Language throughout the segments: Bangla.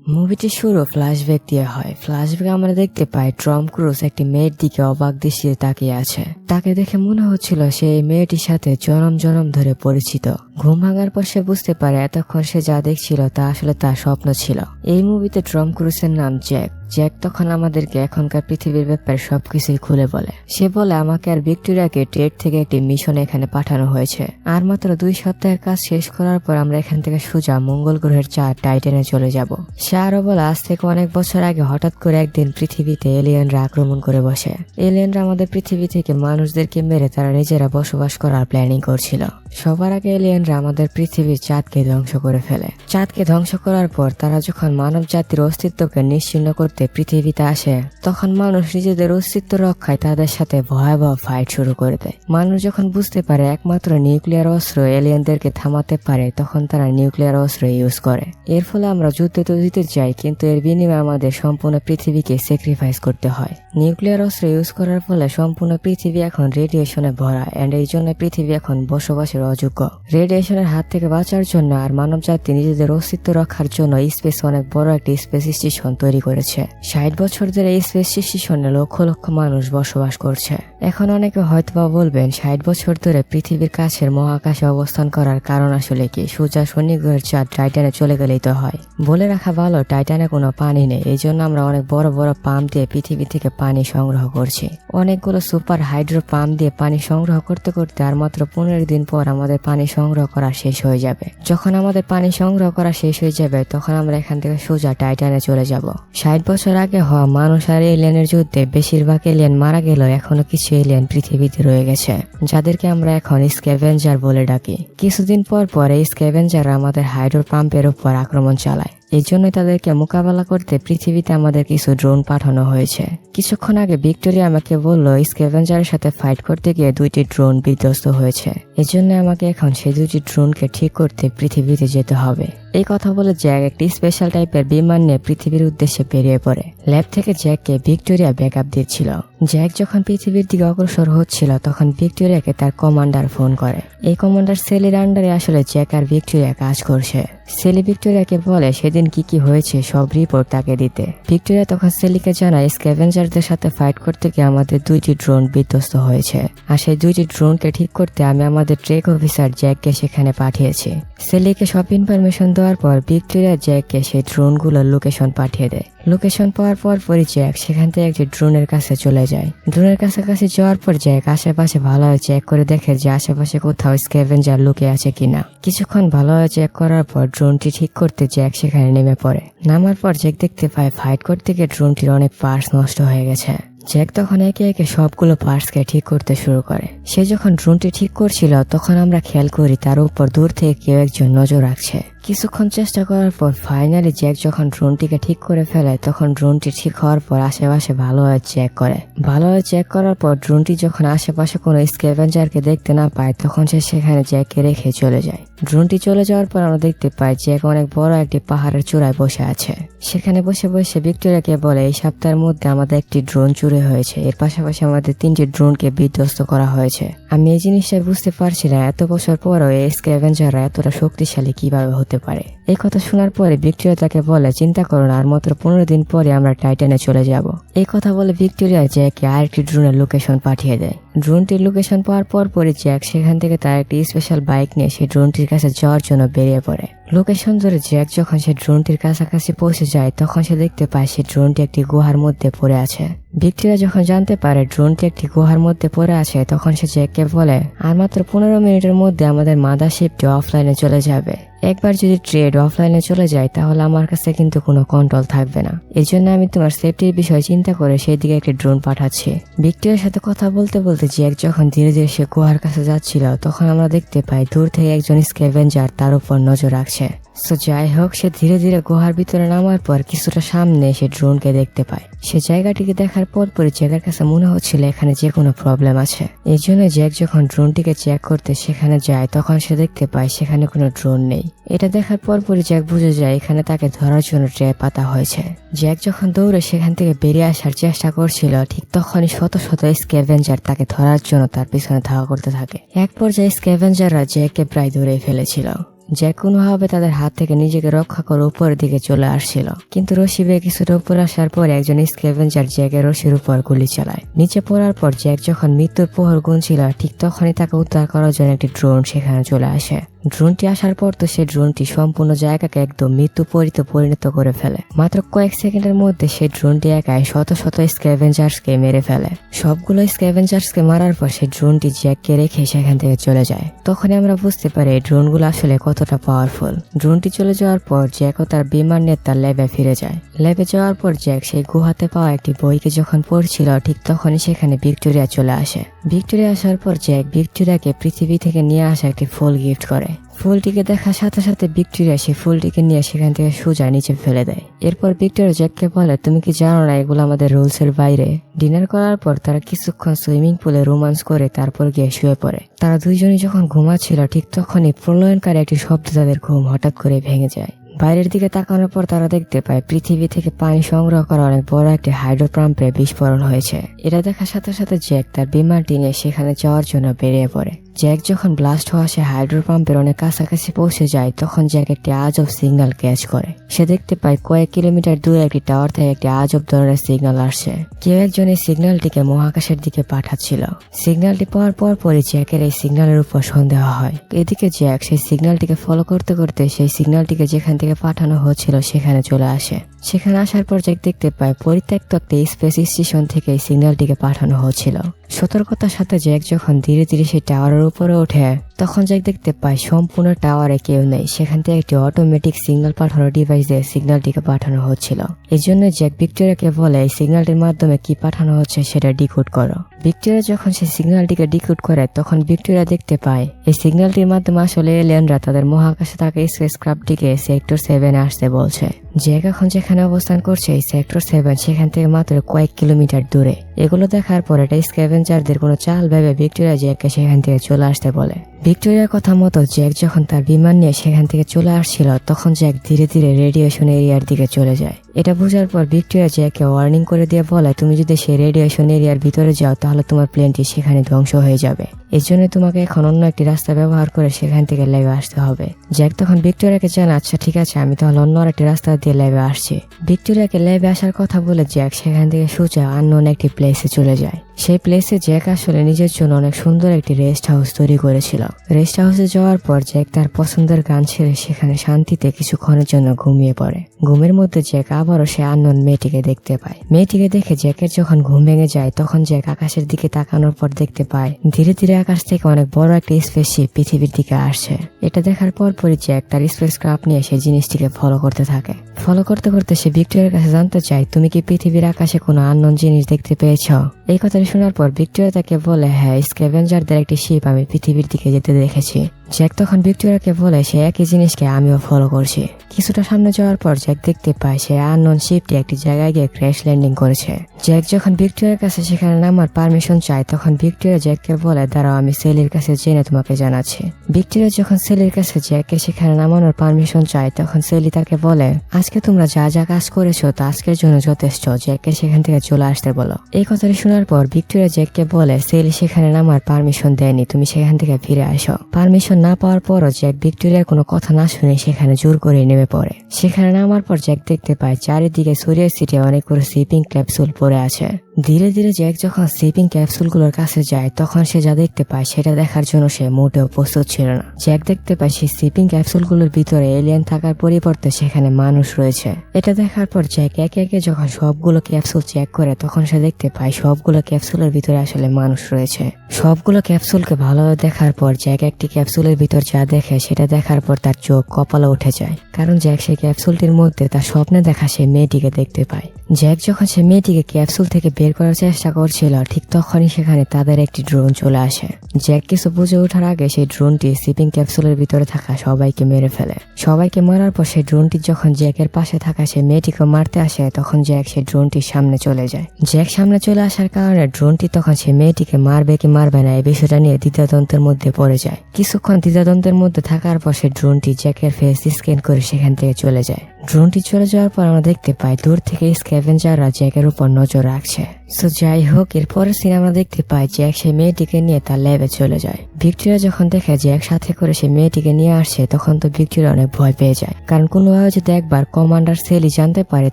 মুভিটির শুরু ফ্ল্যাশব্যাক দিয়ে হয়। ফ্ল্যাশব্যাকে আমরা দেখতে পাই টম ক্রুজ একটি মেয়ের দিকে অবাক দৃষ্টিতে তাকিয়ে আছে। তাকে দেখে মনে হচ্ছিল সে এই মেয়েটির সাথে জনম জনম ধরে পরিচিত। ঘুম ভাঙার পর সে বুঝতে পারে এতক্ষণ সে যা দেখছিল তা আসলে তার স্বপ্ন ছিল। এই মুভিতে টম ক্রুজের নাম জ্যাক। জ্যাক তখন আমাদেরকে এখনকার পৃথিবীর ব্যাপারে সবকিছুই খুলে বলে। সে বলে আমাকে আর ভিক্টোরিয়াকে টেট থেকে একটি মিশনে এখানে পাঠানো হয়েছে। আর মাত্র 2 সপ্তাহের কাজ শেষ করার পর আমরা এখান থেকে সোজা মঙ্গল গ্রহের চাঁদ টাইটানে চলে যাব। সে আরো বলে আজ থেকে অনেক বছর আগে হঠাৎ করে একদিন পৃথিবীতে এলিয়েনরা আক্রমণ করে বসে। এলিয়েনরা আমাদের পৃথিবী থেকে মানুষদেরকে মেরে তারা নিজেরা বসবাস করার প্ল্যানিং করছিল। সবার আগে এলিয়েনরা আমাদের পৃথিবীর চাঁদকে ধ্বংস করে ফেলে। চাঁদকে ধ্বংস করার পর তারা যখন মানব জাতির অস্তিত্বকে নিশ্চিহ্ন করতে পৃথিবীতে আসে, তখন মানুষ নিজেদের অস্তিত্ব রক্ষায় তাদের সাথে ভয়াবহ ফাইট শুরু করে দেয়। মানুষ যখন বুঝতে পারে একমাত্র নিউক্লিয়ার অস্ত্র এলিয়েনদেরকে থামাতে পারে, তখন তারা নিউক্লিয়ার অস্ত্র ইউজ করে। এর ফলে আমরা যুদ্ধে তো জিতে যাই, কিন্তু এর বিনিময়ে আমাদের সম্পূর্ণ পৃথিবীকে স্যাক্রিফাইস করতে হয়। নিউক্লিয়ার অস্ত্র ইউজ করার ফলে সম্পূর্ণ পৃথিবী এখন রেডিয়েশনে ভরা, এন্ড এই জন্য পৃথিবী এখন বসবাসের অযোগ্য। রেডিয়েশনের হাত থেকে বাঁচার জন্য আর মানব জাতি নিজেদের অস্তিত্ব রক্ষার জন্য স্পেস অনেক বড় একটি স্পেস স্টেশন তৈরি করেছে। 60 বছর ধরে এই স্পেস স্টেশনে লক্ষ লক্ষ মানুষ বসবাস করছে। এখন অনেকে হয়তোবা বলবেন 60 বছর ধরে পৃথিবীর কাছের মহাকাশে অবস্থান করার কারণ আসলে কি? সোজা শনি গ্রহের চাঁদ টাইটানে চলে গেলেই তো হয়। বলে রাখা ভালো, টাইটানে কোনো পানি নেই। এই জন্য আমরা অনেক বড় বড় পাম্প দিয়ে পৃথিবী থেকে পানি সংগ্রহ করছি। অনেকগুলো সুপার হাইড্রো পাম্প দিয়ে পানি সংগ্রহ করতে করতে আর মাত্র 15 দিন পর আমাদের পানি সংগ্রহ করা শেষ হয়ে যাবে। যখন আমাদের পানি সংগ্রহ করা শেষ হয়ে যাবে, তখন আমরা এখান থেকে সোজা টাইটানে চলে যাব। 60 বছর আগে হওয়া মানুষ আর এলিয়েনের যুদ্ধে বেশিরভাগ এলিয়েন মারা গেলেও এখনো কিছু এলিয়েন পৃথিবীতে রয়ে গেছে, যাদেরকে আমরা এখন স্ক্যাভেঞ্জার বলে ডাকি। কিছুদিন পর পর এই স্ক্যাভেঞ্জার আমাদের হাইড্রো পাম্পের উপর আক্রমণ চালায়। এই জন্যই তাদেরকে মোকাবেলা করতে পৃথিবীতে আমাদের কিছু ড্রোন পাঠানো হয়েছে। কিছুক্ষণ আগে ভিক্টোরিয়া আমাকে বলল স্ক্যাভেঞ্জারের সাথে ফাইট করতে গিয়ে 2টি ড্রোন বিধ্বস্ত হয়েছে। এই জন্য আমাকে এখন সেই 2টি ড্রোনকে ঠিক করতে পৃথিবীতে যেতে হবে। এই কথা বলে জ্যাক একটি স্পেশাল টাইপের বিমান নিয়ে পৃথিবীর উদ্দেশ্যে বেরিয়ে পড়ে। ল্যাব থেকে জ্যাককে ভিক্টোরিয়া ব্যাকআপ দিচ্ছিল। জ্যাক যখন পৃথিবীর দিকে অগ্রসর হচ্ছিল, তখন ভিক্টোরিয়াকে তার কমান্ডার ফোন করে। এই কমান্ডার সেলির আন্ডারে আসলে জ্যাক আর ভিক্টোরিয়া কাজ করছে। সেলি ভিক্টোরিয়াকে বলে সেদিন কি কি হয়েছে সব রিপোর্ট তাকে দিতে। ভিক্টোরিয়া তখন সেলিকে জানায় স্ক্যাভেঞ্জারদের সাথে ফাইট করতে গিয়ে আমাদের 2টি ড্রোন বিধ্বস্ত হয়েছে, আর সেই 2টি ড্রোনকে ঠিক করতে আমি আমাদের ট্রেক অফিসার জ্যাককে সেখানে পাঠিয়েছি। সেলিকে সব ইনফরমেশন দেওয়ার পর ভিক্টোরিয়া জ্যাককে সেই ড্রোনগুলোর লোকেশন পাঠিয়ে দেয়। লোকেশন পাওয়ার পরই জ্যাক সেখান থেকে একটি ড্রোনের কাছে চলে যায়। ড্রোনের কাছাকাছি যাওয়ার পর জ্যাক আশেপাশে ভালোভাবে চেক করে দেখে যে আশেপাশে কোথাও স্ক্যাভেঞ্জার লুকিয়ে আছে কিনা। কিছুক্ষণ ভালোভাবে চেক করার পর ড্রোনটি ঠিক করতে জ্যাক সেখানে নেমে পড়ে। নামার পর জ্যাক দেখতে পায় ফাইট করতে গিয়ে ড্রোনটির অনেক পার্টস নষ্ট হয়ে গেছে। জ্যাক তখন একে একে সবগুলো পার্টসকে ঠিক করতে শুরু করে। সে যখন ড্রোনটি ঠিক করছিল, তখন আমরা খেয়াল করি তার উপর দূর থেকে কেউ একজন নজর রাখছে। কিছুক্ষণ চেষ্টা করার পর ফাইনালি জ্যাক যখন ড্রোনটিকে ঠিক করে ফেলে, তখন ড্রোনটি ঠিক হওয়ার পর আশেপাশে ভালোভাবে চেক করে। ভালোভাবে চেক করার পর ড্রোনটি যখন আশেপাশে কোনো স্ক্যাভেঞ্জারকে দেখতে না পায়, তখন সে সেখানে জ্যাককে রেখে চলে যায়। ড্রোনটি চলে যাওয়ার পর আমরা দেখতে পাই জ্যাক অনেক বড় একটি পাহাড়ের চূড়ায় বসে আছে। সেখানে বসে বসে ভিক্টোরিয়াকে বলে এই সপ্তাহের মধ্যে আমাদের একটি ড্রোন চুরি হয়েছে, এর পাশাপাশি আমাদের 3টি ড্রোনকে বিধ্বস্ত করা হয়েছে। আমি এই জিনিসটা বুঝতে পারছি না এত বছর পরও এই স্ক্যাভেঞ্জাররা এতটা শক্তিশালী কিভাবে হতে পারে। এই কথা শোনার পরে ভিক্টোরিয়া তাকে বলে চিন্তা করো না, আর মাত্র 15 দিন পরে আমরা টাইটানে চলে যাব। এই কথা বলে ভিক্টোরিয়া জ্যাককে আরেকটি ড্রোনের লোকেশন পাঠিয়ে দেয়। ড্রোনটির লোকেশন পাওয়ার পরই জ্যাক সেখান থেকে তার একটি স্পেশাল বাইক নিয়ে সেই ড্রোনটির কাছে যাওয়ার জন্য বেরিয়ে পড়ে। লোকেশন ধরে জ্যাক যখন সে ড্রোনটির কাছাকাছি পৌঁছে যায়, তখন সে দেখতে পায় সে ড্রোনটি একটি গুহার মধ্যে পড়ে আছে। ভিক্টোরিয়া যখন জানতে পারে ড্রোনটি একটি গুহার মধ্যে পড়ে আছে, তখন সে জ্যাককে বলে আর মাত্র 15 মিনিটের মধ্যে আমাদের মাদারশিপটি অফলাইনে চলে যাবে। একবার যদি ট্রেড অফলাইনে চলে যায়, তাহলে আমার কাছে কিন্তু কোনো কন্ট্রোল থাকবে না। এই জন্য আমি তোমার সেফটির বিষয় চিন্তা করে সেই দিকে একটি ড্রোন পাঠাচ্ছি। ভিক্টোরিয়ার সাথে কথা বলতে বলতে জ্যাক যখন ধীরে ধীরে সে গুহার কাছে যাচ্ছিল, তখন আমরা দেখতে পাই দূর থেকে একজন স্ক্যাভেঞ্জার তার উপর নজর রাখছে। সো যাই হোক, সে ধীরে ধীরে গুহার ভিতরে নামার পর কিছুটা সামনে সে ড্রোনকে দেখতে পায়। সে জায়গাটিকে দেখার পরই জ্যাকের কাছে মনে হচ্ছিল এখানে যে কোনো প্রবলেম আছে। এই জন্য জ্যাক যখন ড্রোনটিকে চেক করতে সেখানে যায়, তখন সে দেখতে পায় সেখানে কোনো ড্রোন নেই। এটা দেখার পরই জ্যাক বুঝে যায় এখানে তাকে ধরার জন্য ট্র্যাপ পাতা হয়েছে। জ্যাক যখন দৌড়ে সেখান থেকে বেরিয়ে আসার চেষ্টা করছিল, ঠিক তখনই শত শত স্ক্যাভেঞ্জার তাকে ধরার জন্য তার পিছনে ধাওয়া করতে থাকে। এক পর্যায়ে স্ক্যাভেঞ্জাররা জ্যাককে প্রায় ধরে ফেলেছিল। জ্যাক কোনোভাবে তাদের হাত থেকে নিজেকে রক্ষা করে উপরের দিকে চলে আসছিল, কিন্তু রশি বেয়ে কিছুটা উপরে আসার পর একজন স্ক্যাভেঞ্জার জ্যাকের রশির উপর গুলি চালায়। নিচে পড়ার পর জ্যাক যখন মৃত্যুর প্রহর গুনছিল, ঠিক তখনই তাকে উদ্ধার করার জন্য একটি ড্রোন সেখানে চলে আসে। ড্রোনটি আসার পর তো সেই ড্রোনটি সম্পূর্ণ জায়গাকে একদম মৃত্যুপরিতে পরিণত করে ফেলে। মাত্র কয়েক সেকেন্ডের মধ্যে সেই ড্রোনটি একাই শত শত স্ক্যাভেঞ্জার্সকে মেরে ফেলে। সবগুলো স্ক্যাভেঞ্জার্সকে মারার পর সেই ড্রোনটি জ্যাককে রেখে সেখান থেকে চলে যায়। তখনই আমরা বুঝতে পারি এই ড্রোনগুলো আসলে কতটা পাওয়ারফুল। ড্রোনটি চলে যাওয়ার পর জ্যাকও তার বিমান নিয়ে তার ল্যাবে ফিরে যায়। ল্যাবে যাওয়ার পর জ্যাক সেই গুহাতে পাওয়া একটি বইকে যখন পড়ছিল, ঠিক তখনই সেখানে ভিক্টোরিয়া চলে আসে। ভিক্টোরিয়া আসার পর জ্যাক ভিক্টোরিয়াকে পৃথিবী থেকে নিয়ে আসা একটি ফুল গিফট করে। ফুলটিকে দেখার সাথে সাথে ভিক্টোরিয়া সেই ফুলটিকে নিয়ে সেখান থেকে সোজা নিচে ফেলে দেয়। এরপর ভিক্টোরিয়া জ্যাককে বলে, তুমি কি জানো না এগুলো আমাদের রুলস এর বাইরে? ডিনার করার পর তারা কিছুক্ষণ সুইমিং পুলে রোমান্স করে তারপর গিয়ে শুয়ে পড়ে। তারা দুইজনই যখন ঘুমাচ্ছিল, ঠিক তখনই প্রলয়নকারী একটি শব্দ তাদের ঘুম হঠাৎ করে ভেঙে যায়। বাইরের দিকে তাকানোর পর তারা দেখতে পায় পৃথিবী থেকে পানি সংগ্রহ করা অনেক বড় একটি হাইড্রো পাম্পে বিস্ফোরণ হয়েছে। এটা দেখার সাথে সাথে জ্যাক তার বিমানটি নিয়ে সেখানে যাওয়ার জন্য বেরিয়ে পড়ে। জ্যাক যখন ব্লাস্ট হওয়া সে হাইড্রো পাম্পের অনেক কাছাকাছি পৌঁছে যায়, তখন জ্যাক একটি আজব সিগন্যাল ক্যাচ করে। সে দেখতে পায় কয়েক কিলোমিটার দূরে একটি টাওয়ার থেকে একটি আজব ধরনের সিগন্যাল আসছে। কেউ একজন এই সিগন্যালটিকে মহাকাশের দিকে পাঠাচ্ছিল। সিগন্যালটি পাওয়ার পরই জ্যাকের এই সিগন্যালের উপর সন্দেহ হয়। এদিকে জ্যাক সেই সিগন্যালটিকে ফলো করতে করতে সেই সিগন্যালটিকে যেখান থেকে পাঠানো হচ্ছিল সেখানে চলে আসে। সেখানে আসার পর জ্যাক দেখতে পায় পরিত্যক্ত একটি স্পেস স্টেশন থেকে এই সিগন্যালটিকে পাঠানো হচ্ছিল। সতর্কতার সাথে জ্যাক যখন ধীরে ধীরে সেই টাওয়ারের উপরে ওঠে, তখন জ্যাক দেখতে পায় সম্পূর্ণ টাওয়ারে কেউ নেই। সেখান থেকে একটি অটোমেটিক সিগন্যাল পাঠানোর ডিভাইস দিয়ে সিগন্যালটিকে পাঠানো হচ্ছিল। এই জন্য জ্যাক ভিক্টোরিয়াকে বলে, এই সিগন্যালটির মাধ্যমে কি পাঠানো হচ্ছে সেটা ডিকোড করো। ভিক্টোরিয়া যখন সেই সিগন্যালটিকে ডিকোড করে, তখন ভিক্টোরিয়া দেখতে পায় এই সিগন্যালটির মাধ্যমে আসলে এলিয়েনরা তাদের মহাকাশে থাকা স্পেসক্রাফটটিকে সেক্টর 7 আসতে বলছে। জ্যাক এখন যেখানে অবস্থান করছে এই সেক্টর 7 সেখান থেকে মাত্র কয়েক কিলোমিটার দূরে। এগুলো দেখার পর এটা স্ক্যাভেঞ্জারদের কোনো চাল ভেবে ভিক্টোরিয়া জ্যাককে সেখান থেকে চলে আসতে বলে। ভিক্টোরিয়ার কথা মতো জ্যাক যখন তার বিমান নিয়ে সেখান থেকে চলে আসছিল, তখন জ্যাক ধীরে ধীরে রেডিয়েশন এরিয়ার দিকে চলে যায়। এটা বোঝার পর ভিক্টোরিয়া জ্যাককে ওয়ার্নিং করে দিয়ে বলে, তুমি যদি সেই রেডিয়েশন এরিয়ার ভিতরে যাও তাহলে তোমার প্লেনটি সেখানে ধ্বংস হয়ে যাবে। এর জন্য তোমাকে এখন অন্য একটি রাস্তা ব্যবহার করে সেখান থেকে ল্যাবে আসতে হবে। জ্যাক তখন ভিক্টোরিয়াকে জানায়, আচ্ছা ঠিক আছে, আমি তাহলে অন্য একটি রাস্তা দিয়ে ল্যাবে আসছি। ভিক্টোরিয়াকে ল্যাবে আসার কথা বলে জ্যাক সেখান থেকে সোজা আননোন একটি প্লেসে চলে যায়। সেই প্লেসে জ্যাক আসলে নিজের জন্য অনেক সুন্দর একটি রেস্ট হাউস তৈরি করেছিল। রেস্ট হাউসে যাওয়ার পর জ্যাক তার পছন্দের গান ছেড়ে সেখানে শান্তিতে কিছুক্ষণের জন্য ঘুমিয়ে পড়ে। ঘুমের মধ্যে জ্যাক আবারও সে আননোন মেয়েটিকে দেখতে পায়। মেয়েটিকে দেখে জ্যাকের যখন ঘুম ভেঙে যায়, তখন জ্যাক আকাশের দিকে তাকানোর পর দেখতে পায় ধীরে ধীরে আকাশ থেকে অনেক বড় একটা স্পেসশিপ পৃথিবীর দিকে আসছে। এটা দেখার পরই জ্যাক তার স্পেস ক্রাফট নিয়ে সেই জিনিসটিকে ফলো করতে থাকে। ফলো করতে করতে সে ভিক্টোরিয়ার কাছে জানতে চায়, তুমি কি পৃথিবীর আকাশে কোনো আননোন জিনিস দেখতে পেয়েছ? এই কথাটি শোনার পর ভিক্টোরিয়া তাকে বলে, হ্যাঁ, স্ক্যাভেঞ্জারদের একটি শিপ আমি পৃথিবীর দিকে যেতে দেখেছি। জ্যাক তখন ভিক্টোরিয়াকে বলে, সে একই জিনিসকে আমিও ফলো করছি। কিছুটা সামনে যাওয়ার পর জ্যাক দেখতে পায় সে আননোন শিপটি একটি জায়গায় গিয়ে ক্র্যাশ ল্যান্ডিং করেছে। জ্যাক যখন ভিক্টোরিয়ার কাছে সেখানে নামার পারমিশন চায়, তখন ভিক্টোরিয়া জ্যাককে বলে, দাঁড়াও, আমি সেলির কাছে জেনে তোমাকে জানাচ্ছি। ভিক্টোরিয়া যখন সেলির কাছে জ্যাককে সেখানে নামানোর পারমিশন চায়, তখন সেলি তাকে বলে, আজকে তোমরা যা যা কাজ করেছো তা আজকের জন্য যথেষ্ট, জ্যাককে সেখান থেকে চলে আসতে বলো। এই কথাটি শোনার পর ভিক্টোরিয়া জ্যাককে বলে, সেলি সেখানে নামার পারমিশন দেয়নি, তুমি সেখান থেকে ফিরে আসো। পারমিশন না পাওয়ার পরও জ্যাক ভিক্টোরিয়ার কোনো কথা না শুনে সেখানে জোর করে নেমে পড়ে। সেখানে নামার পর জ্যাক দেখতে পায় চারিদিকে ছড়িয়ে ছিটিয়ে অনেকগুলো শিপিং ক্যাপসুল পড়ে আছে। ধীরে ধীরে জ্যাক যখন শিপিং ক্যাপসুলগুলোর কাছে যায়, তখন সে যা দেখতে পায় সেটা দেখার জন্য সে মোটেও প্রস্তুত ছিল না। জ্যাক দেখতে পায় সেই শিপিং ক্যাপসুলগুলোর ভিতরে এলিয়েন থাকার পরিবর্তে সেখানে মানুষ রয়েছে। এটা দেখার পর জ্যাক একে একে যখন সবগুলো ক্যাপসুল চেক করে, তখন সে দেখতে পায় সবগুলো ক্যাপসুলের ভিতরে আসলে মানুষ রয়েছে। সবগুলো ক্যাপসুলকে ভালোভাবে দেখার পর জ্যাক একটি ক্যাপসুলের ভিতর যা দেখে সেটা দেখার পর তার চোখ কপালে উঠে যায়, কারণ জ্যাক সেই ক্যাপসুলটির মধ্যে তার স্বপ্নে দেখা সেই মেয়েটিকে দেখতে পায়। জ্যাক যখন সে মেয়েটিকে ক্যাপসুল থেকে বের করার চেষ্টা করছিল, ঠিক তখনই সেখানে তাদের একটি ড্রোন চলে আসে। জ্যাক কিছু বুঝে ওঠার আগে সেই ড্রোনটি শিপিং ক্যাপসুলের ভিতরে থাকা সবাইকে মেরে ফেলে। সবাইকে মারার পর সেই ড্রোনটি যখন জ্যাকের পাশে থাকা সেই মেয়েটিকে মারতে আসে, তখন জ্যাক সেই ড্রোনটির সামনে চলে যায়। জ্যাক সামনে চলে আসার কারণে ড্রোনটি তখন সেই মেয়েটিকে মারবে কি মারবে না এই বিষয়টা নিয়ে দ্বিধাদ্বন্দ্বের মধ্যে পড়ে যায়। কিছুক্ষণ দ্বিধাদ্বন্দ্বের মধ্যে থাকার পর সেই ড্রোনটি জ্যাকের ফেস স্ক্যান করে সেখান থেকে চলে যায়। ড্রোনটি চলে যাওয়ার পর আমরা দেখতে পাই দূর থেকে স্ক্যাভেঞ্জাররা জ্যাকের উপর নজর রাখছে। সো যাই হোক, এরপরের সিনে আমরা দেখতে পাই জ্যাক সেই মেয়েটিকে নিয়ে তার ল্যাবে চলে যায়। ভিক্টোরিয়া যখন দেখে জ্যাক সাথে করে সেই মেয়েটিকে নিয়ে আসছে তখন তো ভিক্টোরিয়া অনেক ভয় পেয়ে যায়, কারণ কোনোভাবে যদি একবার কমান্ডার সেলি জানতে পারে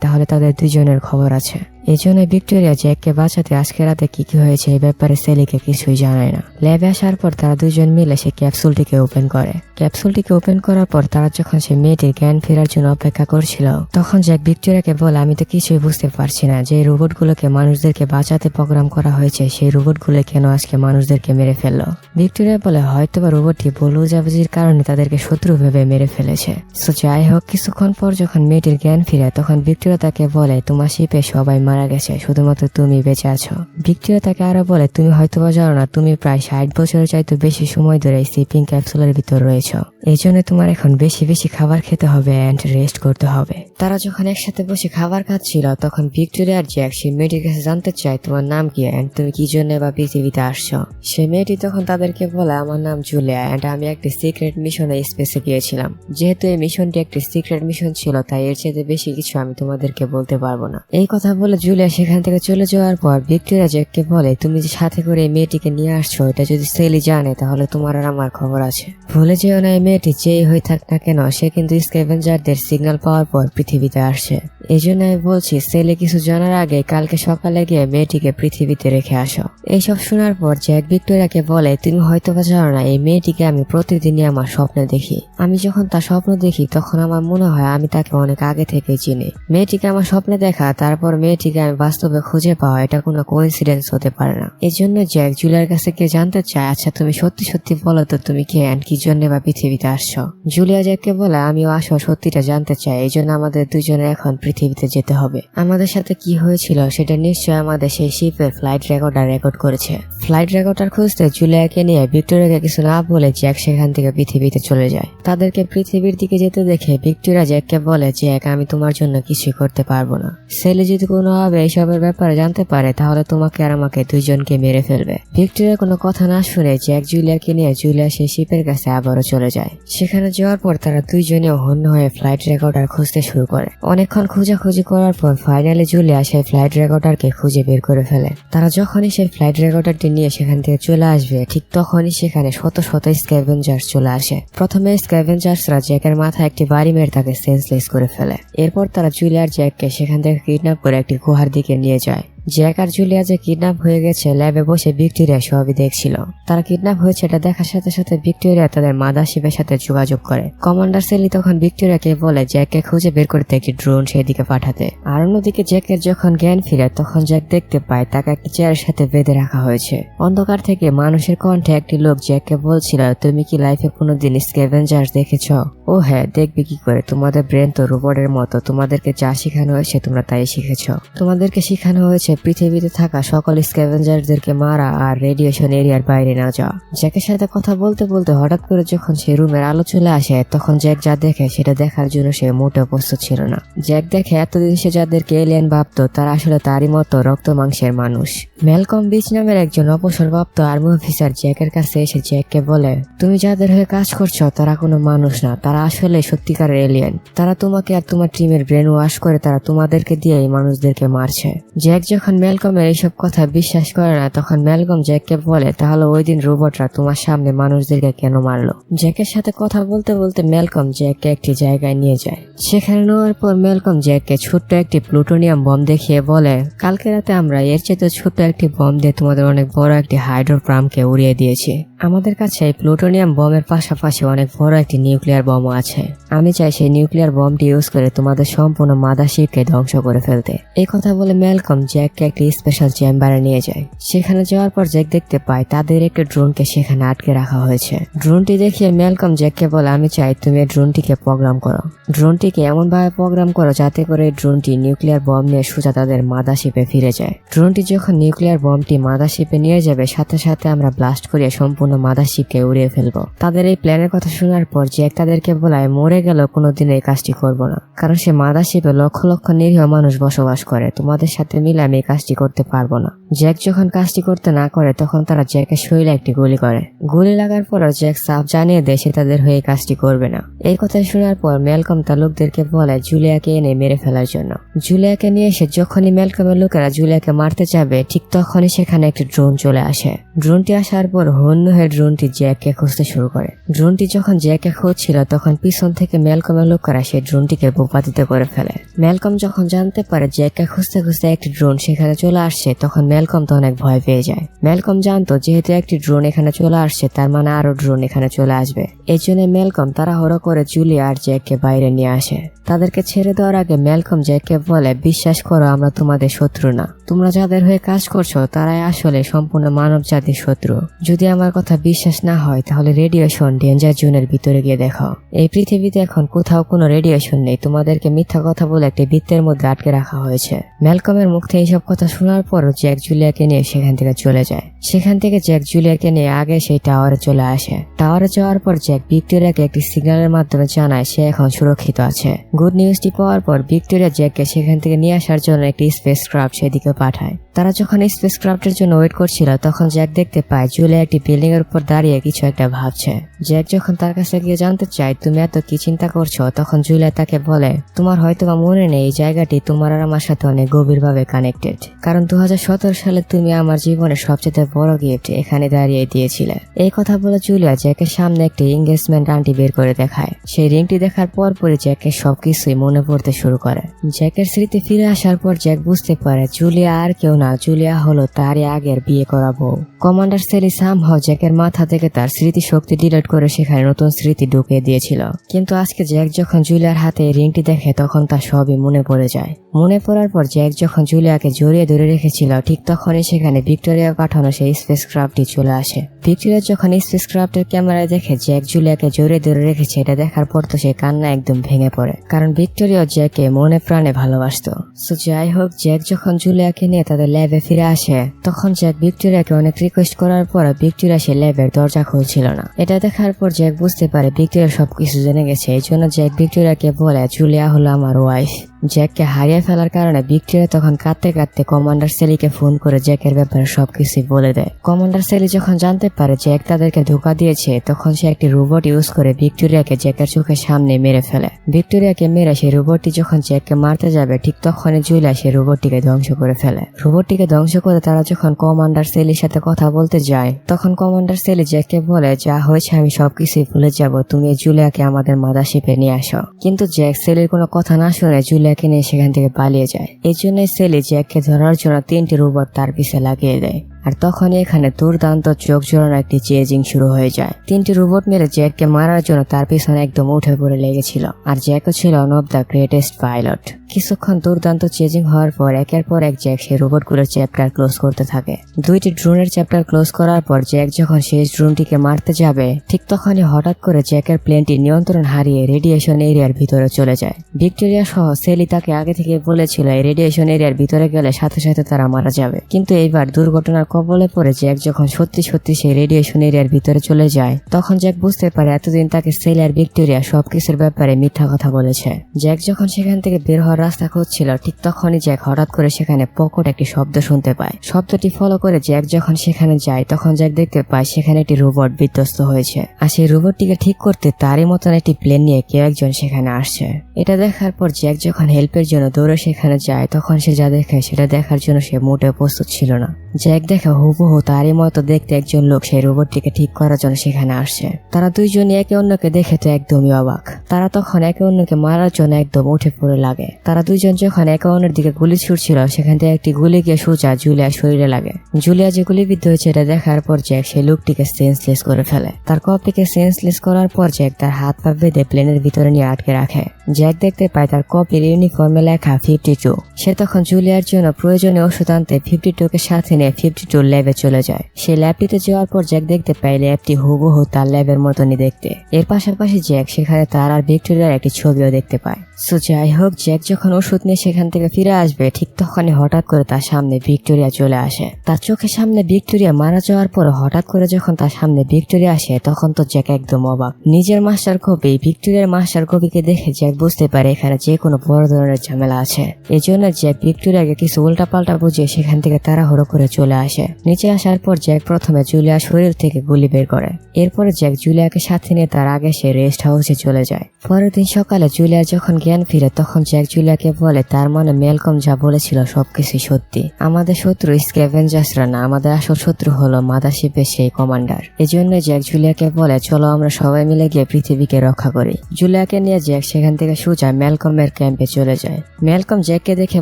তাহলে তাদের দুজনের খবর আছে। এই জন্য ভিক্টোরিয়া জ্যাককে বাঁচাতে আজকে রাতে কি কি হয়েছে এই ব্যাপারে সেলিকে কিছুই জানায় না। ল্যাবে আসার পর তারা দুজন মিলে সেই ক্যাপসুলটিকে ওপেন করে। ক্যাপসুলটিকে ওপেন করার পর তারা যখন সেই মেয়েটির জ্ঞান ফেরার জন্য অপেক্ষা করছিল তখন জ্যাক ভিক্টোরিয়াকে বলে, আমি তো কিছুই বুঝতে পারছি না যে রোবটগুলোকে মানুষদেরকে বাঁচাতে প্রোগ্রাম করা হয়েছে সেই রোবটগুলো কেন আজকে মানুষদেরকে মেরে ফেললো। ভিক্টোরিয়া বলে হয়তোবা রোবটটি ভুল বুঝাবুঝির কারণে তাদেরকে শত্রু ভেবে মেরে ফেলেছে। সো যাই হোক, কিছুক্ষণ পর যখন মেয়েটির জ্ঞান ফিরে তখন ভিক্টোরিয়া তাকে বলে, তোমার শিপে সবাই মারা গেছে, শুধুমাত্র তুমি বেঁচে আছো। ভিক্টোরিয়া তাকে আরো বলে, তুমি হয়তোবা জানো না তুমি প্রায় 60 বছরের চাইতে বেশি সময় ধরে স্লিপিং ক্যাপসুলের ভিতর রয়েছ। এই জন্য তোমার এখন বেশি বেশি খাবার খেতে হবে এন্ড রেস্ট করতে হবে। তারা যখন একসাথে বসে খাবার খাচ্ছিল তখন ভিক্টোরিয়া আর জ্যাক সেই মেয়েটির কাছে জানতে চায় তোমার নাম কি এন্ড তুমি কি জন্য বা পৃথিবীতে আসছো। সেই মেয়েটি তখন তাদেরকে বলে, আমার নাম জুলিয়া এন্ড আমি একটি সিক্রেট মিশনে স্পেসে গিয়েছিলাম। যেহেতু এই মিশনটি একটি সিক্রেট মিশন ছিল তাই এর চেয়ে বেশি কিছু আমি তোমাদেরকে বলতে পারবো না। এই কথা বলে জুলিয়া সেখান থেকে চলে যাওয়ার পর ভিক্টোরিয়া জ্যাককে বলে, তুমি যে সাথে করে এই মেয়েটিকে নিয়ে আসছো এটা যদি সেলি জানে তাহলে তোমার আর আমার খবর আছে। ভুলে যেও না এই মেয়েটি যেই হয়ে থাক না কেন সে কিন্তু স্ক্যাভেঞ্জারদের সিগন্যাল পাওয়ার পর পৃথিবীতে আসছে। এই জন্য আমি বলছি সেলি কিছু জানার আগে কালকে সকালে গিয়ে মেয়েটিকে পৃথিবীতে রেখে আসো। এইসব শোনার পর জ্যাক ভিক্টোরিয়াকে বলে, তুমি হয়তো বা জানো না এই মেয়েটিকে আমি প্রতিদিনই আমার স্বপ্নে দেখি। আমি যখন তার স্বপ্ন দেখি তখন আমার মনে হয় আমি তাকে অনেক আগে থেকে চিনি। মেয়েটিকে আমার স্বপ্নে দেখা তারপর মেয়েটিকে আমি বাস্তবে খুঁজে পাওয়া এটা কোনো কোইন্সিডেন্স হতে পারে না। এই জন্য জ্যাক জুলিয়ার কাছে গিয়ে জানতে চায়, আচ্ছা তুমি সত্যি সত্যি বলো তো তুমি কে এন্ড কি জন্য বা পৃথিবীতে আসছো। জুলিয়া জ্যাককে বলে, আমিও আসো সত্যিটা জানতে চাই, এই জন্য আমাদের দুজনে এখন পৃথিবীতে যেতে হবে। আমাদের সাথে কি হয়েছিল সেটা নিশ্চয় আমাদের সেই শিপের ফ্লাইট রেকর্ডার রেকর্ড করেছে। ফ্লাইট রেকর্ডার খুঁজতে জুলিয়াকে নিয়ে ভিক্টোরিয়াকে কিছু না বলে জ্যাক সেখান থেকে পৃথিবীতে চলে যায়। তাদেরকে পৃথিবীর দিকে যেতে দেখে ভিক্টোরিয়া জ্যাককে বলে, জ্যাক আমি তোমার জন্য কিছুই করতে পারবো না। সেলি যদি কোনোভাবে এইসবের ব্যাপারে জানতে পারে তাহলে তোমাকে আর আমাকে দুইজনকে মেরে ফেলবে। ভিক্টোরিয়া কোনো কথা না শুনে জ্যাক জুলিয়াকে নিয়ে জুলিয়া সেই শিপের কাছে আবারও চলে যায়। সেখানে যাওয়ার পর তারা দুইজনেও হন্য হয়ে ফ্লাইট রেকর্ডার খুঁজতে শুরু করে। অনেকক্ষণ খোঁজাখুঁজি করার পর ফাইনালি জুলিয়া সেই ফ্লাইট রেকর্ডারকে খুঁজে বের করে ফেলে। তারা যখনই সেই ফ্লাইট রেকর্ডারটি নিয়ে সেখান থেকে চলে আসবে ঠিক তখনই সেখানে শত শত স্ক্যাভেঞ্জার্স চলে আসে। প্রথমে স্ক্যাভেঞ্জার্সরা জ্যাকের মাথায় একটি বাড়ি মেরে তাকে সেন্সলেস করে ফেলে। এরপর তারা জুলিয়ার জ্যাককে সেখান থেকে কিডন্যাপ করে একটি গুহার দিকে নিয়ে যায়। জ্যাক আর জুলিয়া যে কিডন্যাপ হয়ে গেছে ল্যাবে বসে ভিক্টোরিয়া সবই দেখছিল। তারা কিডন্যাপ হয়েছে এটা দেখার সাথে সাথে ভিক্টোরিয়া তাদের মাদারশিপের সাথে যোগাযোগ করে। কমান্ডার সেলি তখন ভিক্টোরিয়াকে বলে জ্যাককে খুঁজে বের করতে একটি ড্রোন সেদিকে পাঠাতে। আর অন্যদিকে জ্যাকের যখন জ্ঞান ফিরে তখন জ্যাক দেখতে পায় তাকে একটি চেয়ারের সাথে বেঁধে রাখা হয়েছে। অন্ধকার থেকে মানুষের কণ্ঠে একটি লোক জ্যাককে বলছিল, তুমি কি লাইফে কোনোদিন স্ক্যাভেঞ্জার্স দেখেছ? ও হ্যাঁ, দেখবে কি করে, তোমাদের ব্রেন তো রোবটের মতো, তোমাদেরকে যা শেখানো হয়েছে তোমরা তাই শিখেছ। তোমাদেরকে শেখানো হয়েছে পৃথিবীতে থাকা সকল স্ক্যাভেঞ্জারদেরকে মারা আর রেডিয়েশন এরিয়ার বাইরে না যাওয়া। জ্যাকের সাথে কথা বলতে বলতে হঠাৎ করে যখন সে রুমের আলো চলে আসে তখন জ্যাক যা দেখে সেটা দেখার জন্য সে মোটেও প্রস্তুত ছিল না। জ্যাক দেখে এতদিন সে যাদেরকে এলিয়েন ভাবতো তারা আসলে তারই মতো রক্ত মাংসের মানুষ। ম্যালকম বিচ নামের একজন অবসরপ্রাপ্ত আর্মি অফিসার জ্যাকের কাছে এসে জ্যাককে বলে, তুমি যাদের হয়ে কাজ করছো তারা কোনো মানুষ না, তারা আসলে সত্যিকারের এলিয়েন। তারা তোমাকে আর তোমার টিমের ব্রেন ওয়াশ করে তারা তোমাদেরকে দিয়ে এই মানুষদেরকে মারছে। জ্যাক যখন ম্যালকমের এইসব কথা বিশ্বাস করে না তখন ম্যালকম জ্যাককে বলে, তাহলে ওই দিন রোবটরা তোমার সামনে মানুষদেরকে কেন মারলো? জ্যাকের সাথে কথা বলতে বলতে ম্যালকম জ্যাককে একটি জায়গায় নিয়ে যায়। সেখানে নেওয়ার পর ম্যালকম জ্যাককে ছোট্ট একটি প্লুটোনিয়াম বম দেখিয়ে বলে, কালকে রাতে আমরা এর চেয়ে ছোট্ট একটি বম দিয়ে তোমাদের অনেক বড় একটি হাইড্রোপ্রামকে উড়িয়ে দিয়েছি। আমাদের কাছে এই প্লুটোনিয়াম বমের পাশাপাশি অনেক বড় একটি নিউক্লিয়ার বমও আছে। আমি চাই সেই নিউক্লিয়ার বমটি ইউজ করে তোমাদের সম্পূর্ণ মাদারশিপকে ধ্বংস করে ফেলতে। এই কথা বলে ম্যালকম জ্যাককে একটি স্পেশাল চেম্বারে নিয়ে যায়। সেখানে যাওয়ার পর জ্যাক দেখতে পায় তাদের একটি ড্রোনকে সেখানে আটকে রাখা হয়েছে। ড্রোনটি দেখিয়ে ম্যালকম জ্যাককে বলে, আমি চাই তুমি এই ড্রোনটিকে প্রোগ্রাম করো। ড্রোনটিকে এমন ভাবে প্রোগ্রাম করো যাতে করে ড্রোনটি নিউক্লিয়ার বম নিয়ে সোজা তাদের মাদারশিপে ফিরে যায়। ড্রোনটি যখন নিউক্লিয়ার নিউক্লিয়ার বমটি মাদারশিপে নিয়ে যাবে, সাথে সাথে আমরা ব্লাস্ট করিয়ে সম্পূর্ণ মাদারশিপকে উড়িয়ে ফেলবো। তাদের এই প্ল্যানের কথা শোনার পর জ্যাক তাদেরকে বলায় মরে গেল কোনোদিন এই কাজটি করবো না, কারণ সে মাদারশিপে লক্ষ লক্ষ নিরীহ মানুষ বসবাস করে, তোমাদের সাথে মিলে আমি এই কাজটি করতে পারবো না। জ্যাক যখন কাজটি করতে না করে তখন তারা জ্যাকের শরীরে একটি গুলি করে। গুলি লাগার পর জ্যাক সাফ জানিয়ে দেয় সে তাদের হয়ে কাজটি করবে না। এই কথা শোনার পর ম্যালকম তার লোকদেরকে বলে জুলিয়াকে এনে মেরে ফেলার জন্য। জুলিয়াকে নিয়ে এসে যখনই ম্যালকমের লোকেরা জুলিয়াকে মারতে যাবে ঠিক তখনই সেখানে একটি ড্রোন চলে আসে। ড্রোনটি আসার পর হন্য হয়ে ড্রোনটি জ্যাককে খুঁজতে শুরু করে। ড্রোনটি যখন জ্যাককে খুঁজছিল তখন পিছন থেকে ম্যালকমের লোকেরা সেই ড্রোনটিকে বোপাতিত করে ফেলে। ম্যালকম যখন জানতে পারে জ্যাককে খুঁজতে খুঁজতে একটি ড্রোন সেখানে চলে আসছে তখন ম্যালকম তো অনেক ভয় পেয়ে যায়। ম্যালকম জানতো যেহেতু একটি ড্রোন এখানে চলে আসছে তার মানে আরো ড্রোন এখানে চলে আসবে। এই জন্য ম্যালকম তাড়াহুড়ো করে জুলিয়া আর জ্যাককে বাইরে নিয়ে আসে। তাদেরকে ছেড়ে দেওয়ার আগে ম্যালকম জ্যাককে বলে বিশ্বাস করো আমরা তোমাদের শত্রু না, তোমরা যাদের হয়ে কাজ করছো তারাই আসলে সম্পূর্ণ মানব জাতির শত্রু। যদি আমার কথা বিশ্বাস না হয় তাহলে রেডিয়েশন ডেঞ্জার জোনের ভিতরে গিয়ে দেখো। এই পৃথিবীতে এখন কোথাও কোনো রেডিয়েশন নেই, তোমাদেরকে মিথ্যা কথা বলে একটি বৃত্তের মধ্যে আটকে রাখা হয়েছে। ম্যালকমের মুখ থেকে এইসব কথা শোনার পর জ্যাক জুলিয়াকে নিয়ে সেখান থেকে চলে যায়। সেখান থেকে জ্যাক জুলিয়াকে নিয়ে আগে সেই টাওয়ারে চলে আসে। টাওয়ারে যাওয়ার পর জ্যাক ভিক্টোরিয়াকে একটি সিগন্যালের মাধ্যমে জানায় সে এখন সুরক্ষিত আছে। গুড নিউজটি পাওয়ার পর ভিক্টোরিয়া জ্যাককে সেখান থেকে নিয়ে আসার জন্য একটি স্পেস ক্রাফট সেদিকে পাঠায়। তারা যখন স্পেস ক্রাফটের জন্য ওয়েট করছিল তখন জ্যাক দেখতে পায় জুলিয়া একটি বিল্ডিং এর উপর দাঁড়িয়ে কিছু একটা ভাবছে। জ্যাক যখন তার কাছে গিয়ে জানতে চায় তুমি এত কি চিন্তা করছো, তখন জুলিয়া তাকে বলে তোমার হয়তো বা মনে নেই এই জায়গাটি তোমার আর আমার সাথে অনেক গভীরভাবে কানেক্টেড, কারণ 2017 সালে তুমি আমার জীবনের সবচেয়ে বড় গিফট এখানে দাঁড়িয়ে দিয়েছিলে। এই কথা বলে জুলিয়া জ্যাকের সামনে একটি এঙ্গেজমেন্ট আংটি বের করে দেখায়। সেই রিংটি দেখার পরই জ্যাকের সবকিছুই মনে পড়তে শুরু করে। জ্যাকের স্মৃতি ফিরে আসার পর জ্যাক বুঝতে পারে জুলিয়া আর কেউ না, জুলিয়া হলো তারই আগের বিয়ে করা বউ। কমান্ডার সেলি সামহাও জ্যাকের মাথা থেকে তার স্মৃতি শক্তি ডিলিট করে সেখানে নতুন স্মৃতি ঢুকিয়ে দিয়েছিল। কিন্তু আজকে জ্যাক যখন জুলিয়ার হাতে রিংটি দেখে তখন তার সবই মনে পড়ে যায়। মনে পড়ার পর জ্যাক যখন জুলিয়াকে জড়িয়ে ধরে রেখেছিল ঠিক তখনই সেখানে ভিক্টোরিয়া পাঠানো সেই স্পেস ক্রাফটটি চলে আসে। ভিক্টোরিয়া যখন স্পেস ক্রাফটের ক্যামেরায় দেখে জ্যাক জুলিয়াকে জড়িয়ে ধরে রেখেছে এটা দেখার পর তো সে কান্না একদম ভেঙে পড়ে, কারণ ভিক্টোরিয়া জ্যাককে মনে প্রাণে ভালোবাসতো। সো যাই হোক, জ্যাক যখন জুলিয়াকে নিয়ে তাদের ল্যাবে ফিরে আসে তখন জ্যাক ভিক্টোরিয়াকে অনেক রিকোয়েস্ট করার পর ভিক্টোরিয়া সে ল্যাবের দরজা খুলছিল না। এটা দেখার পর জ্যাক বুঝতে পারে ভিক্টোরিয়া সবকিছু জেনে গেছে। এই জন্য জ্যাক ভিক্টোরিয়াকে বলে জুলিয়া হলো আমার ওয়াইফ। জ্যাককে হারিয়ে ফেলার কারণে ভিক্টোরিয়া তখন কাঁদতে কাঁদতে কমান্ডার সেলিকে ফোন করে জ্যাকের ব্যাপারে সবকিছু বলে দেয়। কমান্ডার সেলি যখন জানতে পারে জ্যাক তাদেরকে ধোঁকা দিয়েছে তখন সে একটি রোবট ইউজ করে ভিক্টোরিয়াকে জ্যাকের চোখের সামনে মেরে ফেলে। ভিক্টোরিয়াকে মেরে সেই রোবটটি যখন জ্যাককে মারতে যাবে ঠিক তখনই জুলিয়া সেই রোবটটিকে ধ্বংস করে ফেলে। রোবটটিকে ধ্বংস করে তারা যখন কমান্ডার সেলির সাথে কথা বলতে যায় তখন কমান্ডার সেলি জ্যাককে বলে যা হয়েছে আমি সবকিছুই ভুলে যাব, তুমি জুলিয়াকে আমাদের মাদারশিপে নিয়ে আসো। কিন্তু জ্যাক সেলির কোনো কথা না শুনে জুলিয়াকে নিয়ে সেখান থেকে পালিয়ে যায়। এই জন্যই সেলি জ্যাককে ধরার জন্য 3টি রোবট তার পিছে লাগিয়ে দেয়। আর তখনই এখানে দুর্দান্ত চোখ জোড়ানো একটি চেজিং শুরু হয়ে যায়। 3টি রোবট মেরে জ্যাককে মারার জন্য তার পিছনে একদম উঠে পড়ে লেগেছিল। আর জ্যাকও ছিল one of the greatest pilot. কিছুক্ষণ দুর্দান্ত চেজিং হওয়ার পর একের পর এক জ্যাক সেই রোবটগুলোর চ্যাপ্টার ক্লোজ করতে থাকে। 2টি ড্রোনের চ্যাপ্টার ক্লোজ করার পর জ্যাক যখন শেষ ড্রোনটিকে মারতে যাবে ঠিক তখনই হঠাৎ করে জ্যাকের প্লেনটি নিয়ন্ত্রণ হারিয়ে রেডিয়েশন এরিয়ার ভিতরে চলে যায়। ভিক্টোরিয়া সহ সেলি তাকে আগে থেকে বলেছিল এই রেডিয়েশন এরিয়ার ভিতরে গেলে সাথে সাথে তারা মারা যাবে, কিন্তু এইবার দুর্ঘটনার কবলে পড়ে জ্যাক যখন সত্যি সত্যি সেই রেডিয়েশন এরিয়ার ভিতরে চলে যায় তখন জ্যাক বুঝতে পারে এতদিন তাকে সেলি আর ভিক্টোরিয়া সবকিছুর ব্যাপারে মিথ্যা কথা বলেছে। জ্যাক যখন সেখান থেকে বের হওয়ার রাস্তা খুঁজছিল ঠিক তখনই জ্যাক হঠাৎ করে সেখানে পকট একটি শব্দ শুনতে পায়। শব্দটি ফলো করে জ্যাক যখন সেখানে যায় তখন জ্যাক দেখতে পায় সেখানে একটি রোবট বিধ্বস্ত হয়েছে। আর সেই রোবটটিকে ঠিক করতে তারই মতন একটি প্লেন নিয়ে কেউ একজন সেখানে আসছে। এটা দেখার পর জ্যাক যখন হেল্পের জন্য দৌড়ে সেখানে যায় তখন সে যা দেখে সেটা দেখার জন্য সে মোটেও প্রস্তুত ছিল না। জ্যাক দেখে হুবহু তারই মতো দেখতে একজন লোক সেই রোবটটিকে ঠিক করার জন্য সেখানে আসছে। তারা দুইজনই একে অন্যকে দেখে তো একদমই অবাক। তারা তখন একে অন্যকে মারার জন্য একদম উঠে পড়ে লাগে। তারা দুইজন যখন একে অন্যের দিকে গুলি ছুটছিল সেখান থেকে একটি গুলি গিয়ে সোজা জুলিয়ার শরীরে লাগে। জুলিয়া যে গুলিবিদ্ধ হয়েছে এটা দেখার পর জ্যাক সেই লোকটিকে সেন্সলেস করে ফেলে। তার কপিকে সেন্সলেস করার পর জ্যাক তার হাত পা বেঁধে প্লেনের ভিতরে নিয়ে আটকে রাখে। জ্যাক দেখতে পায় তার কপির ইউনিফর্মে লেখা 52। সে তখন জুলিয়ার জন্য প্রয়োজনীয় ওষুধ আনতে 52কে সাথে নিয়ে 52 ল্যাবে চলে যায়। সেই ল্যাবটিতে যাওয়ার পর জ্যাক দেখতে পায় ল্যাবটি হুবহু তার ল্যাবের মতনই দেখতে। এর পাশাপাশি জ্যাক সেখানে তার আর ভিক্টোরিয়ার একটি ছবিও দেখতে পায়। সো যাই হোক, জ্যাক যখন ওষুধ নিয়ে সেখান থেকে ফিরে আসবে ঠিক তখনই হঠাৎ করে তার সামনে ভিক্টোরিয়া চলে আসে। তার চোখের সামনে ভিক্টোরিয়া মারা যাওয়ার পর হঠাৎ করে যখন তার সামনে ভিক্টোরিয়া আসে তখন তো জ্যাক একদম অবাক। নিজের মাস্টার কপি ভিক্টোরিয়ার মাস্টার কপিকে দেখে জ্যাক বুঝতে পারে এখানে যে কোনো বড় ধরনের ঝামেলা আছে। এই জন্য জ্যাক ভিক্টোরিয়াকে কিছু উল্টাপাল্টা বুঝিয়ে সেখান থেকে তাড়াহুড়ো করে চলে আসে। নিচে আসার পর জ্যাক প্রথমে জুলিয়ার শরীর থেকে গুলি বের করে। এরপরে জ্যাক জুলিয়াকে সাথে নিয়ে তার আগে সে রেস্ট হাউসে চলে যায়। পরের দিন সকালে জুলিয়ার যখন জ্ঞান ফিরে তখন জ্যাক জুলিয়াকে বলে তার মানে ম্যালকম যা বলেছিল সবকিছু সত্যি। আমাদের শত্রু স্ক্যাভেঞ্জার্সরা না, আমাদের আসল শত্রু হলো মাদারশিপের সেই কমান্ডার। এই জন্য জ্যাক জুলিয়াকে বলে চলো আমরা সবাই মিলে গিয়ে পৃথিবীকে রক্ষা করি। জুলিয়াকে নিয়ে জ্যাক সেখান থেকে সোজা ম্যালকমের ক্যাম্পে চলে যায়। ম্যালকম জ্যাককে দেখে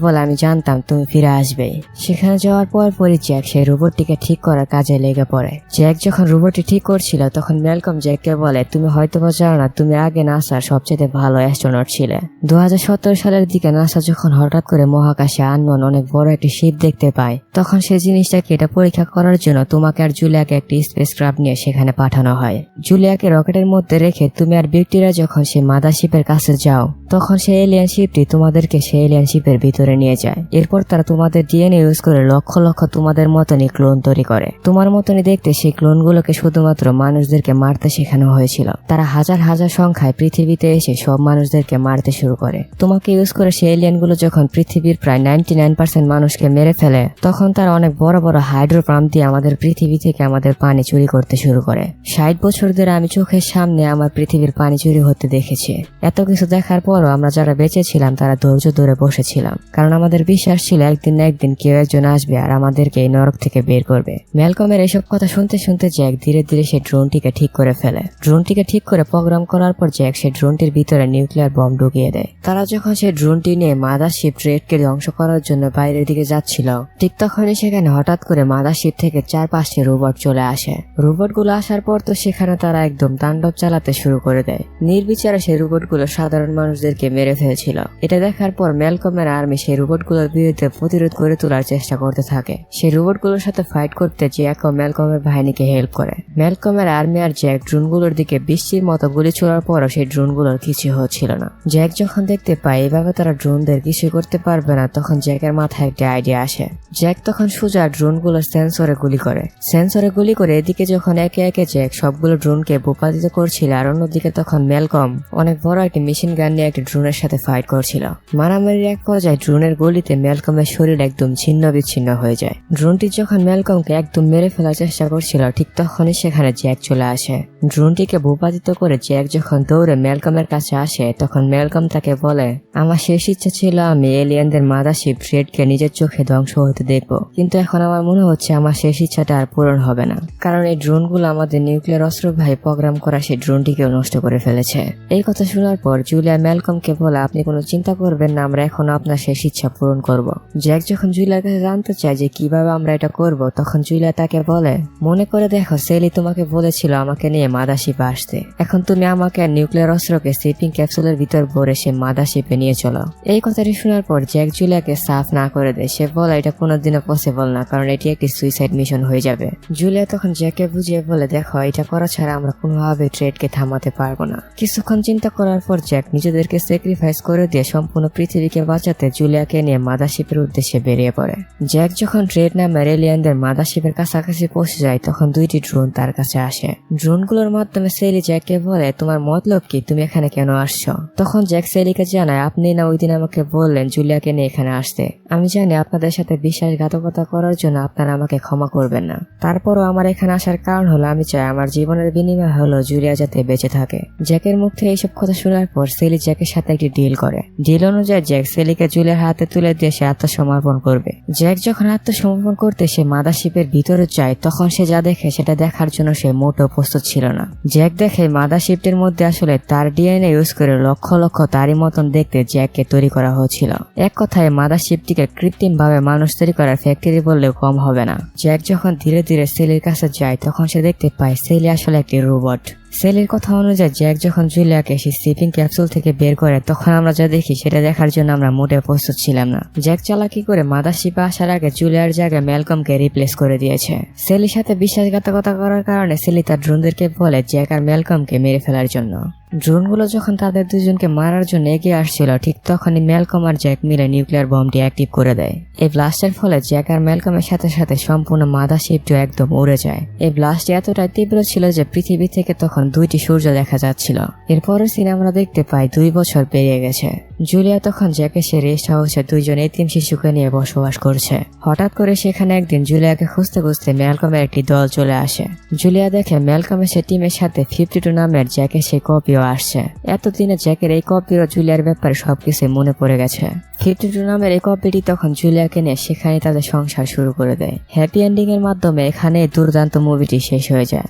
বলে আমি জানতাম তুমি ফিরে আসবে। সেখানে যাওয়ার পরই জ্যাক সেই রোবটটিকে ঠিক করার কাজে লেগে পড়ে। জ্যাক যখন রোবটটি ঠিক করছিল তখন ম্যালকম জ্যাককে বলে তুমি হয়তোবা জানো না, তুমি আগে নাসার সবচেয়ে ভালো অ্যাস্ট্রোনট ছিলে। 2017 সালের দিকে নাসা যখন হঠাৎ করে মহাকাশে আননোন অনেক বড় একটি শিপ দেখতে পায় তখন সেই জিনিসটাকে এটা পরীক্ষা করার জন্য তোমাকে আর জুলিয়াকে একটি স্পেসক্রাফট নিয়ে সেখানে পাঠানো হয়। জুলিয়াকে রকেটের মধ্যে রেখে তুমি আর ভিক্টোরিয়া যখন সেই মাদারশিপের কাছে যাও তখন সেই এলিয়ান শিপটি তোমাদেরকে সেই এলিয়ান শিপের ভিতরে নিয়ে যায়। এরপর তারা তোমাদের ডিএনএ ইউজ করে লক্ষ লক্ষ তোমাদের মতনই ক্লোন তৈরি করে। তোমার মতনই দেখতে সেই ক্লোনগুলোকে শুধুমাত্র মানুষদেরকে মারতে শেখানো হয়েছিল। তারা হাজার হাজার সংখ্যায় পৃথিবীতে এসে সব মানুষদেরকে মারতে শুরু করে। তোমাকে ইউজ করে সেই এলিয়ানগুলো যখন পৃথিবীর প্রায় 99% মানুষকে মেরে ফেলে তখন তারা অনেক বড় বড় হাইড্রো পাম্প দিয়ে আমাদের পৃথিবী থেকে আমাদের পানি চুরি করতে শুরু করে। 60 বছর ধরে আমি চোখের সামনে আমার পৃথিবীর পানি চুরি হতে দেখেছি। এত কিছু দেখার পরও আমরা যারা বেঁচে ছিলাম তারা ধৈর্য ধরে বসেছিলাম, কারণ আমাদের বিশ্বাস ছিল একদিন না একদিন কেউ একজন আসবে আর আমাদেরকে এই নরক থেকে বের করবে। ম্যালকমের এসব কথা শুনতে শুনতে জ্যাক ধীরে ধীরে সেই ড্রোনটিকে ঠিক করে ফেলে। ড্রোনটিকে ঠিক করে প্রোগ্রাম করার পর জ্যাক সেই ড্রোনটির ভিতরে নিউক্লিয়ার বম ঢুকিয়ে দেয়। তারা যখন সেই ড্রোনটি নিয়ে মাদারশিপ ট্রেডকে ধ্বংস করার জন্য বাইরের দিকে যাচ্ছিল ঠিক তখনই সেখানে হঠাৎ করে মাদারশিপ থেকে 4-5টি রোবট চলে আসে। রোবটগুলো আসার পর তো সেখানে তারা একদম তাণ্ডব চালাতে শুরু করে দেয়। নির্বিচারে সেই রোবটগুলো সাধারণ মানুষদেরকে মেরে ফেলেছিল। এটা দেখার পর ম্যালকমের আর্মি সেই রোবটগুলোর বিরুদ্ধে প্রতিরোধ করে তোলার চেষ্টা করতে থাকে। সেই রোবটগুলোর সাথে ফাইট করতে জ্যাক ও ম্যালকমের বাহিনীকে হেল্প করে। ম্যালকমের আর্মি আর জ্যাক ড্রোনগুলোর দিকে বৃষ্টির মতো গুলি ছোড়ার পরও সেই ড্রোনগুলোর কিছু হচ্ছিল না। জ্যাক যখন দেখতে পায় এভাবে তারা ড্রোনদের কিছু করতে পারবে না তখন জ্যাকের মাথায় একটা আইডিয়া আসে। জ্যাক তখন সোজা ড্রোনগুলোর সেন্সরে গুলি করে। সেন্সরে গুলি করে এদিকে যখন একে একে জ্যাক সবগুলো ড্রোনকে ভূপাতিত করছিল আর অন্যদিকে তখন ম্যালকম অনেক বড় একটি মেশিন গান নিয়ে একটি ড্রোনের সাথে ফাইট করছিল। মারামারির এক পর্যায়ে ড্রোনের গুলিতে ম্যালকমের শরীর একদম ছিন্ন বিচ্ছিন্ন হয়ে যায়। ড্রোনটি যখন ম্যালকমকে একদম মেরে ফেলার চেষ্টা করছিল ঠিক তখনই সেখানে জ্যাক চলে আসে। ড্রোনটিকে ভূপাতিত করে জ্যাক যখন দৌড়ে ম্যালকমের কাছে আসে তখন ম্যালকম তাকে বলে আমার শেষ ইচ্ছা ছিল আমি এলিয়ানদের মাদারশিপ ট্রেডকে নিজের চোখে ধ্বংস হতে দেখবো, কিন্তু এখন আমার মনে হচ্ছে আমার শেষ ইচ্ছাটা আর পূরণ হবে না, কারণ এই ড্রোনগুলো আমাদের নিউক্লিয়ার অস্ত্রবাহী প্রোগ্রাম করা সেই ড্রোনটিকেও নষ্ট করে ফেলেছে। এই কথা শোনার পর জুলিয়া ম্যালকমকে বলে আপনি কোনো চিন্তা করবেন না, আমরা এখনো আপনার শেষ ইচ্ছা পূরণ করব। জ্যাক যখন জুলিয়ার কাছে জানতে চায় যে কিভাবে আমরা এটা করব তখন জুলিয়া তাকে বলে মনে করে দেখো সেলি তোমাকে বলেছিল আমাকে নিয়ে মাদারশিপে আসতে, এখন তুমি আমাকে নিউক্লিয়ার অস্ত্রকে স্লিপিং ক্যাপসুলের ভিতর ভরে সে মাদারশিপে নিয়ে চলো। এই কথাটি শোনার পর জ্যাক জুলিয়াকে সাফ না করে দেয়। সে বলে এটা কোনোদিনও পসিবল না, কারণ এটি একটি সুইসাইড মিশন হয়ে যাবে। জুলিয়া তখন জ্যাককে বুঝিয়ে বলে দেখো এটা করা ছাড়া আমরা কোনোভাবে ট্রেডকে থামাতে পারবো না। কিছুক্ষণ চিন্তা করার পর জ্যাক নিজেদেরকে স্যাক্রিফাইস করে দিয়ে সম্পূর্ণ পৃথিবীকে বাঁচাতে জুলিয়াকে নিয়ে মাদারশিপের উদ্দেশ্যে বেরিয়ে পড়ে। জ্যাক যখন ট্রেড নামের এলিয়ানদের মাদারশিপের কাছাকাছি পৌঁছে যায় তখন 2টি ড্রোন তার কাছে আসে। ড্রোনগুলোর মাধ্যমে সেলি জ্যাককে বলে তোমার মতলব কি, তুমি এখানে কেন আসছো? তখন জ্যাক সেলিকে জানায় আপনি না ওই দিন আমাকে বললেন জুলিয়াকে নিয়ে এখানে আসতে, আমি জানি আপনাদের সাথে বিশ্বাসঘাতকতা করার জন্য আপনারা আমাকে ক্ষমা করবেন না, তারপরও আমার এখানে আসার কারণ হলো আমি চাই আমার জীবনের বিনিময় হলো জুলিয়া যাতে বেঁচে থাকে। জ্যাকের মুখ থেকে এইসব কথা শোনার পর সেলি জ্যাকের সাথে একটি ডিল করে। ডিল অনুযায়ী জ্যাক সেলিকে জুলিয়ার হাতে তুলে দিয়ে সে আত্মসমর্পণ করবে। জ্যাক যখন আত্মসমর্পণ করতে সে মাদারশিপের ভিতরে যায় তখন সে যা দেখে সেটা দেখার জন্য সে মোটেও প্রস্তুত ছিল না। জ্যাক দেখে মাদারশিপটির মধ্যে আসলে তার ডিএনএ ইউজ করে লক্ষ লক্ষ তারই মতন দেখতে জ্যাককে তৈরি করা হয়েছিল। এক কথায় মাদারশিপটিকে কৃত্রিম ভাবে মানুষ তৈরি করার ফ্যাক্টরি বললেও কম হবে না। জ্যাক যখন ধীরে ধীরে সেলির কাছে যায় তখন সে দেখতে পায় সেলি আসলে একটি রোবট। সেলির কথা অনুযায়ী জ্যাক যখন জুলিয়াকে সেই স্লিপিং ক্যাপসুল থেকে বের করে তখন আমরা যা দেখি সেটা দেখার জন্য আমরা মোটেও প্রস্তুত ছিলাম না। জ্যাক চালাকি করে মাদারশিপে আসার আগে জুলিয়ার জায়গায় ম্যালকমকে রিপ্লেস করে দিয়েছে। সেলির সাথে বিশ্বাসঘাতকতা করার কারণে সেলি তার ড্রোনদেরকে বলে জ্যাক আর ম্যালকমকে মেরে ফেলার জন্য। ড্রোনগুলো যখন তাদের দুজনকে মারার জন্য এগিয়ে আসছিল, ঠিক তখনই ম্যালকম আর জ্যাক মিলে নিউক্লিয়ার বমটি অ্যাক্টিভ করে দেয়। এই ব্লাস্টের ফলে জ্যাক আর ম্যালকমের সাথে সাথে সম্পূর্ণ মাদারশিপটিও একদম উড়ে যায়। এই ব্লাস্ট এতটাই তীব্র ছিল যে পৃথিবী থেকে তখন 2টি সূর্য দেখা যাচ্ছিল। এরপরের সিনে আমরা দেখতে পাই 2 বছর পেরিয়ে গেছে। জুলিয়া তখন জ্যাকের সে রেস্ট হাউসে 2জন এতিম শিশুকে নিয়ে বসবাস করছে। হঠাৎ করে সেখানে একদিন জুলিয়াকে খুঁজতে খুঁজতে ম্যালকমের একটি দল চলে আসে। জুলিয়া দেখে ম্যালকমের সে টিমের সাথে 52 নামের জ্যাকের সেই কপিও আসছে। এতদিনে জ্যাকের এই কপিও জুলিয়ার ব্যাপারে সবকিছু মনে পড়ে গেছে। 52 নামের এই কপিটি তখন জুলিয়াকে নিয়ে সেখানে তাদের সংসার শুরু করে দেয়। হ্যাপি এন্ডিং এর মাধ্যমে এখানে দুর্দান্ত মুভিটি শেষ হয়ে যায়।